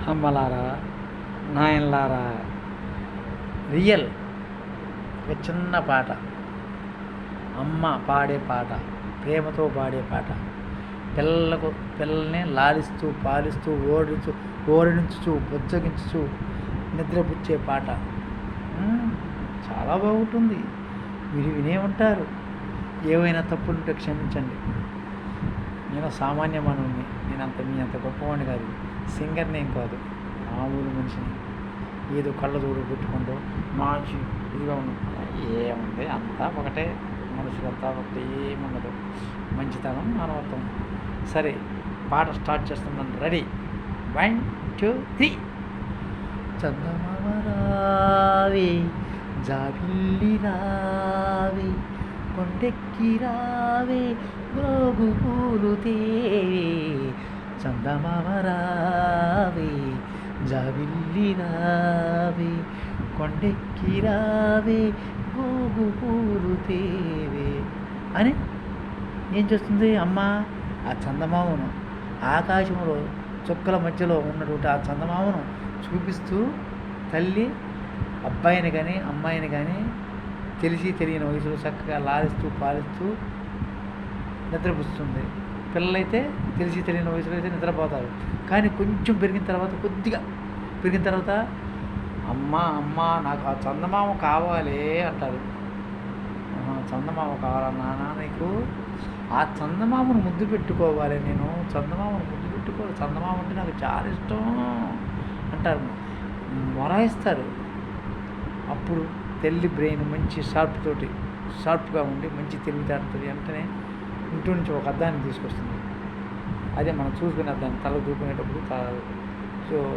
అమ్మలారా, నాయనలారా, రియల్ ఒక చిన్న పాట, అమ్మ పాడే పాట, ప్రేమతో పాడే పాట, పిల్లల్ని లాలిస్తూ పాలిస్తూ ఓరడించుచు బుజ్జగించుచు నిద్రపుచ్చే పాట. చాలా బాగుంటుంది. మీరు వినే ఉంటారు. ఏవైనా తప్పులుంటే క్షమించండి. నేను సామాన్య మానవుని, మీ అంత గొప్పవాడిని కాదు, సింగర్ని ఏం కాదు, మామూలు మనిషిని. ఏదో కళ్ళ దూడు పెట్టుకుంటూ మంచి ఇదిగా ఏముంది, అంతా ఒకటే, మనుషులంతా ఒకటి, ఏముండదు. మంచితనం, మానవత్వం. సరే, పాట స్టార్ట్ చేస్తున్నాను. రెడీ, 1 2 3. చందమామ రావే, జాబిల్లి రావే, కొండెక్కి రావే, గోగు పూలు తేవే. చందమామ రావే, జాబిల్లి రావే, కొండెక్కి రావే, గోగు పూలు తేవే అని ఏం చేస్తుంది అమ్మ? ఆ చందమామను, ఆకాశంలో చుక్కల మధ్యలో ఉన్నటువంటి ఆ చందమామను చూపిస్తూ తల్లి అబ్బాయిని కానీ అమ్మాయిని కానీ తెలియని వయసులో చక్కగా లాలిస్తూ పాలిస్తూ నిద్రపుస్తుంది. పిల్లలైతే తెలియని వయసులో అయితే నిద్రపోతారు. కానీ కొంచెం కొద్దిగా పెరిగిన తర్వాత అమ్మ నాకు ఆ చందమామ కావాలి అంటారు. చందమామ కావాలా నాన్న నీకు? ఆ చందమామను ముద్దు పెట్టుకోవాలి, నేను చందమామను ముద్దు పెట్టుకోవాలి, చందమామ అంటే నాకు చాలా ఇష్టం అంటారు, మొరాయిస్తారు. అప్పుడు తల్లి బ్రెయిన్ మంచి షార్ప్గా ఉండి మంచి తెలివితేటతో వెంటనే ఇంటి నుంచి ఒక అద్దాన్ని తీసుకొస్తుంది. అదే మనం చూసుకునే అద్దాన్ని, తల దూకునేటప్పుడు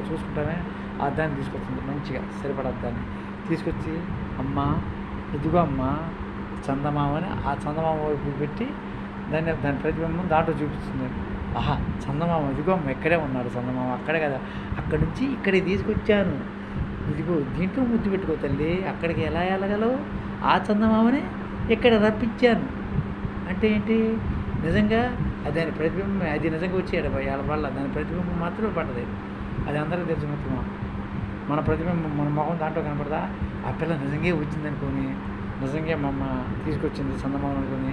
చూసుకుంటానే ఆ అద్దాన్ని తీసుకొస్తుంది, మంచిగా సరిపడ అద్దాన్ని తీసుకొచ్చి, అమ్మ ఇదిగో అమ్మ చందమామని ఆ చందమామ వైపు పెట్టి దాని ప్రతిబింబం దాంట్లో చూపిస్తుంది. ఆహా, చందమామ ఇదిగో అమ్మ ఎక్కడే ఉన్నాడు చందమామ, అక్కడే కదా, అక్కడి నుంచి ఇక్కడికి తీసుకొచ్చాను, ఇదిగో దీంట్లో ముద్దు పెట్టుకో తల్లి, అక్కడికి ఎలా వెళ్ళగలవు? ఆ చందమామని ఇక్కడ రప్పించాను అంటే ఏంటి? నిజంగా అది దాని ప్రతిబింబం, అది నిజంగా వచ్చేయాడు వాళ్ళ దాని ప్రతిబింబం మాత్రమే పడ్డది. అది అందరికీ తెలుసు. మొత్తం మన ప్రతిబింబం, మన మొహం దాంట్లో కనపడదా? ఆ పిల్ల నిజంగా వచ్చిందనుకొని, నిజంగా మా అమ్మ తీసుకొచ్చింది చందమామ అనుకొని,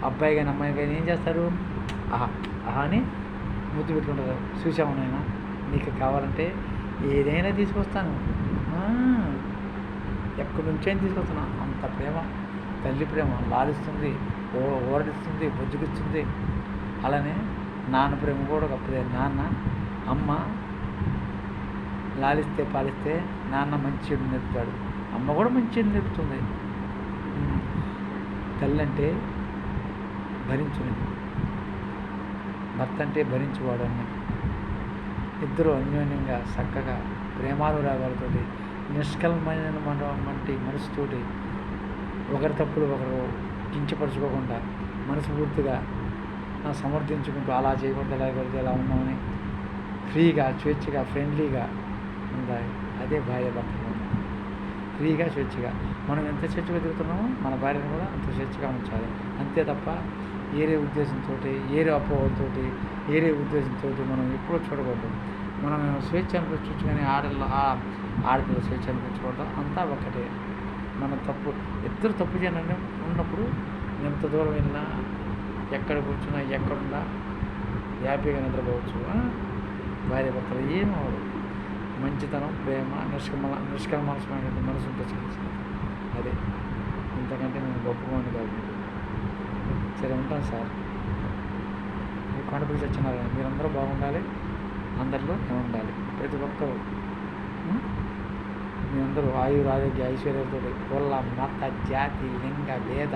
అబ్బాయి కానీ అమ్మాయి కానీ ఏం చేస్తారు? ఆహా అని ముద్దు పెట్టుకుంటారు. చూసాము నాయన, నీకు కావాలంటే ఏదైనా తీసుకొస్తాను, ఎక్కడి నుంచో తీసుకొస్తున్నా. అంత ప్రేమ, తల్లి ప్రేమ లాలిస్తుంది, ఓరడిస్తుంది, బుజ్జగిస్తుంది. అలానే నాన్న ప్రేమ కూడా గొప్పదే. నాన్న అమ్మ లాలిస్తే పాలిస్తే నాన్న మంచి చెడు నేర్పుతాడు, అమ్మ కూడా మంచి చెడు నేర్పుతుంది. తల్లి అంటే భరించునిది, భర్త అంటే భరించువాడు అన్నీ. ఇద్దరు అన్యోన్యంగా చక్కగా ప్రేమానురాగాలతోటి నిష్కల్మైన మనసుతోటి ఒకరి తప్పులు ఒకరు కించపరుచుకోకుండా మనస్ఫూర్తిగా సమర్థించుకుంటూ అలా చేయకుండా ఎలా ఉన్నామని ఫ్రీగా, స్వేచ్ఛగా, ఫ్రెండ్లీగా ఉండాలి. అదే భార్య భర్తలు. ఫ్రీగా, స్వేచ్ఛగా మనం ఎంత స్వేచ్ఛగా తిరుగుతున్నామో మన భార్యను కూడా అంత స్వేచ్ఛగా ఉంచాలి. అంతే తప్ప ఏరే ఉద్దేశంతో, ఏరే అపోహలతో, ఏరే ఉద్దేశంతో మనం ఎప్పుడూ చూడకూడదు. మనం స్వేచ్ఛ అనిపించవచ్చు, కానీ ఆడపిల్ల స్వేచ్ఛ అనిపించకూడదు. అంతా ఒకటే. మన తప్పు, ఇద్దరు తప్పు చేయని ఉన్నప్పుడు ఎంత దూరం వెళ్ళినా, ఎక్కడ కూర్చున్నా, ఎక్కడున్నా హ్యాపీగా నిద్రపోవచ్చు. భార్య భర్తలు ఏమవరు. మంచితనం, ప్రేమ, నిష్కల్మషమైన మనసు ఉంటుంది. అదే, ఇంతకంటే నేను గొప్పవాడిని కాదు. సరే, ఉంటాను సార్. మీరు కొండపల్లి సత్యనారాయణ, మీరందరూ బాగుండాలి, అందరిలో ఉండాలి. ప్రతి ఒక్కరు మీ అందరూ ఆరోగ్య ఐశ్వర్యాలతో, కుల, మత, జాతి, లింగ, భేద,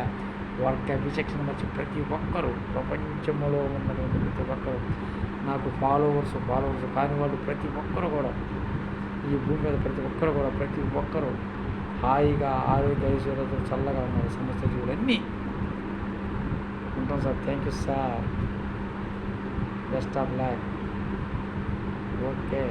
వర్గ విచక్షణ వచ్చి ప్రతి ఒక్కరూ, ప్రపంచంలో ఉన్నటువంటి ప్రతి ఒక్కరు, నాకు ఫాలోవర్స్ కాని వాళ్ళు ప్రతి ఒక్కరు కూడా, ఈ భూమి మీద ప్రతి ఒక్కరు హాయిగా ఆరోగ్య ఐశ్వర్యాలతో చల్లగా ఉన్నారు. సమస్త జీవులన్నీ ఉంటాం sir. Thank you sir. Best of luck. Okay.